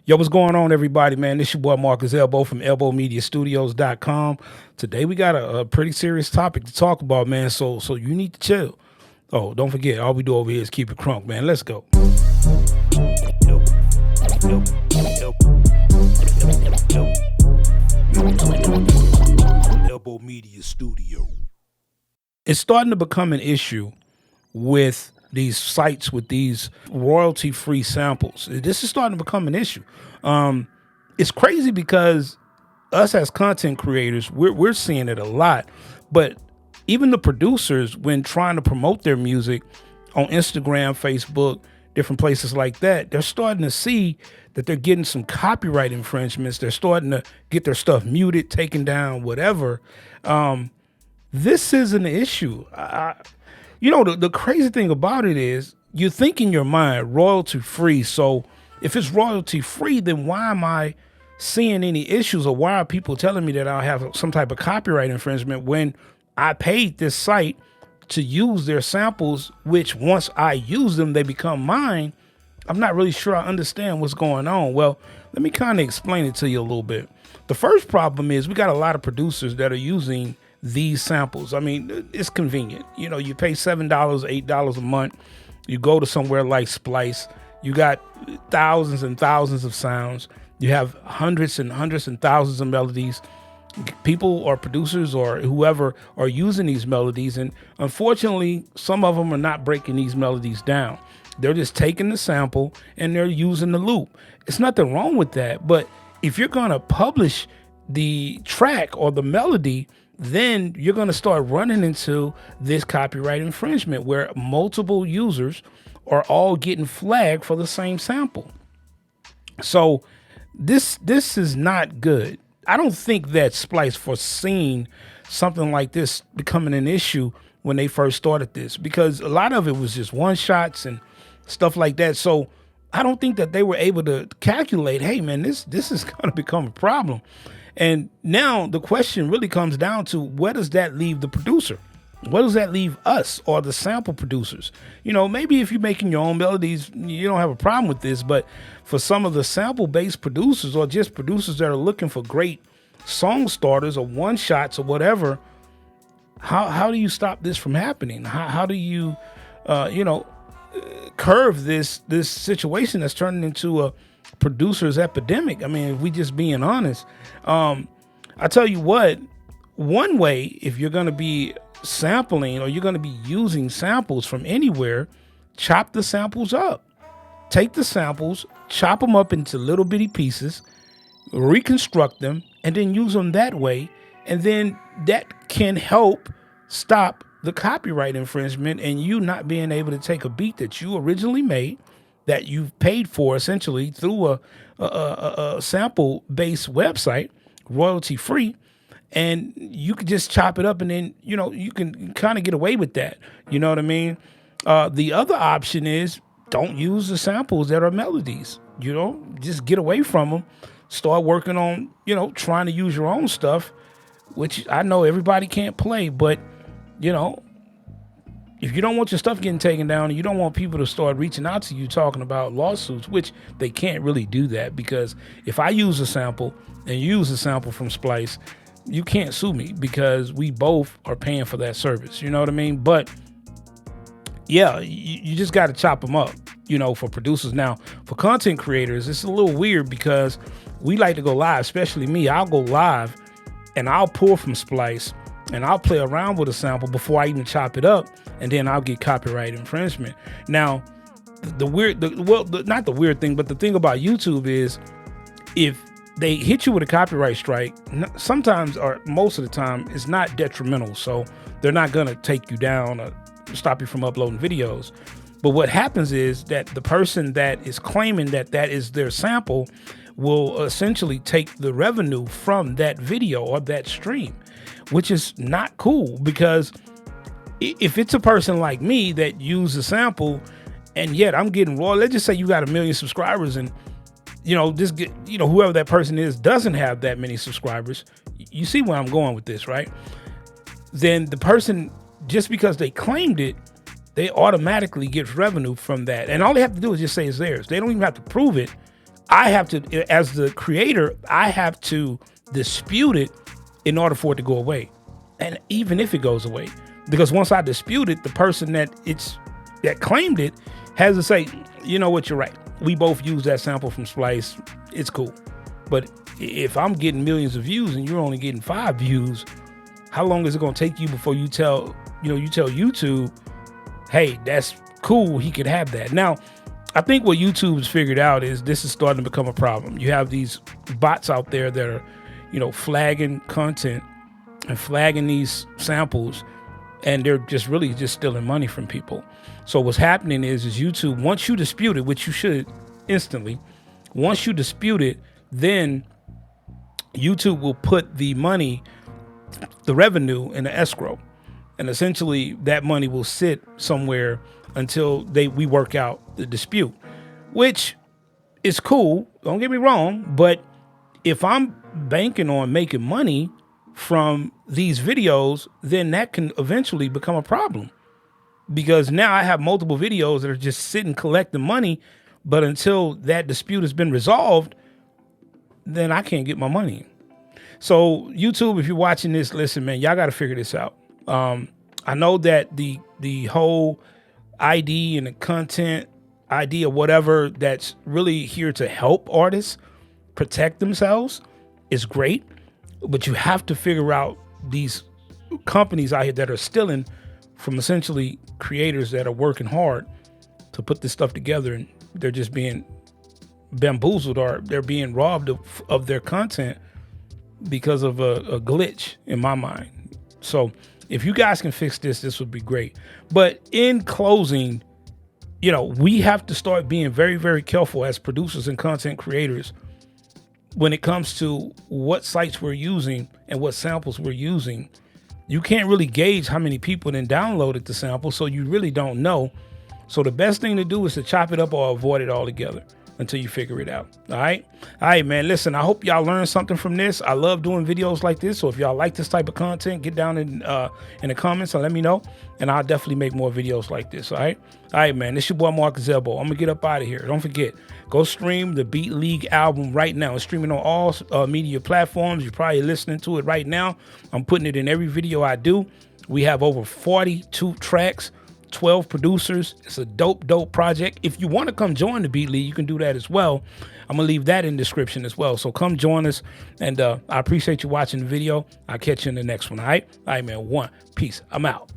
Yo, what's going on, everybody, man? This your boy Marcus Elbow from ElbowMediaStudios.com. Today we got a pretty serious topic to talk about, man. So you need to chill. Oh, don't forget, all we do over here is keep it crunk, man. Let's go. Yo, yo, yo, Elbow Media Studio. It's starting to become an issue with these sites with these royalty-free samples. This is starting to become an issue. It's crazy because us as content creators, we're seeing it a lot. But even the producers, when trying to promote their music on Instagram, Facebook, different places like that, they're starting to see that they're getting some copyright infringements. They're starting to get their stuff muted, taken down, whatever. This is an issue. The crazy thing about it is you think in your mind royalty free. So if it's royalty free, then why am I seeing any issues, or why are people telling me that I'll have some type of copyright infringement when I paid this site to use their samples, which once I use them, they become mine? I'm not really sure I understand what's going on. Well, let me kind of explain it to you a little bit. The first problem is we got a lot of producers that are using these samples. I mean, it's convenient. You know, you pay $7, $8 a month. You go to somewhere like Splice. You got thousands and thousands of sounds. You have hundreds and hundreds and thousands of melodies. People or producers or whoever are using these melodies. And unfortunately, some of them are not breaking these melodies down. They're just taking the sample and they're using the loop. It's nothing wrong with that. But if you're going to publish the track or the melody, then you're going to start running into this copyright infringement where multiple users are all getting flagged for the same sample. So this is not good. I don't think that Splice foreseen something like this becoming an issue when they first started this, because a lot of it was just one shots and stuff like that. So I don't think that they were able to calculate, hey man, this is going to become a problem. And now the question really comes down to, where does that leave the producer? Where does that leave us or the sample producers? You know, maybe if you're making your own melodies, you don't have a problem with this. But for some of the sample-based producers, or just producers that are looking for great song starters or one-shots or whatever, how do you stop this from happening? How do you, curve this situation that's turning into a producer's epidemic? I mean, if we just being honest, I tell you what, one way, if you're going to be sampling or you're going to be using samples from anywhere, chop the samples up. Take the samples, chop them up into little bitty pieces, reconstruct them, and then use them that way. And then that can help stop the copyright infringement and you not being able to take a beat that you originally made, that you've paid for essentially through a sample-based website, royalty-free, and you can just chop it up and then, you can kind of get away with that. You know what I mean? The other option is don't use the samples that are melodies. Just get away from them. Start working on, trying to use your own stuff, which I know everybody can't play, but, if you don't want your stuff getting taken down and you don't want people to start reaching out to you talking about lawsuits, which they can't really do that, because if I use a sample and you use a sample from Splice, you can't sue me because we both are paying for that service. You know what I mean? But yeah, you just got to chop them up, for producers. Now, for content creators, it's a little weird because we like to go live, especially me. I'll go live and I'll pull from Splice and I'll play around with a sample before I even chop it up, and then I'll get copyright infringement. Now, not the weird thing, but the thing about YouTube is, if they hit you with a copyright strike, sometimes or most of the time, it's not detrimental. So they're not going to take you down or stop you from uploading videos. But what happens is that the person that is claiming that that is their sample will essentially take the revenue from that video or that stream, which is not cool, because if it's a person like me that used a sample and yet I'm getting raw, let's just say you got 1 million subscribers and whoever that person is doesn't have that many subscribers. You see where I'm going with this, right? Then the person, just because they claimed it, they automatically get revenue from that. And all they have to do is just say it's theirs. They don't even have to prove it. I have to, as the creator, I have to dispute it in order for it to go away. And even if it goes away, because once I dispute it, the person that claimed it has to say, you know what, you're right. We both use that sample from Splice. It's cool. But if I'm getting millions of views and you're only getting 5 views, how long is it going to take you before you tell YouTube, hey, that's cool, he could have that. Now, I think what YouTube's figured out is this is starting to become a problem. You have these bots out there that are, flagging content and flagging these samples, and they're just really just stealing money from people. So what's happening is YouTube, once you dispute it, which you should instantly, once you dispute it, then YouTube will put the money, the revenue, in the escrow. And essentially that money will sit somewhere until we work out the dispute, which is cool. Don't get me wrong. But if I'm banking on making money from these videos, then that can eventually become a problem, because now I have multiple videos that are just sitting collecting money. But until that dispute has been resolved, then I can't get my money. So YouTube, if you're watching this, listen, man, y'all got to figure this out. I know that the whole ID and the content ID or whatever that's really here to help artists protect themselves is great, but you have to figure out these companies out here that are stealing from essentially creators that are working hard to put this stuff together, and they're just being bamboozled, or they're being robbed of their content because of a glitch in my mind. So if you guys can fix this would be great. But in closing, we have to start being very, very careful as producers and content creators when it comes to what sites we're using and what samples we're using. You can't really gauge how many people then downloaded the sample, so you really don't know. So the best thing to do is to chop it up or avoid it altogether until you figure it out. All right, man. Listen, I hope y'all learned something from this. I love doing videos like this. So if y'all like this type of content, get down in the comments and let me know, and I'll definitely make more videos like this. All right, man. This your boy Marcus Elbow. I'm gonna get up out of here. Don't forget, go stream the Beat League album right now. It's streaming on all media platforms. You're probably listening to it right now. I'm putting it in every video I do. We have over 42 tracks, 12 producers. It's a dope project. If you want to come join the Beat League, you can do that as well. I'm gonna leave that in the description as well. So come join us, and I appreciate you watching the video. I'll catch you in the next one. All right, man. Peace. I'm out.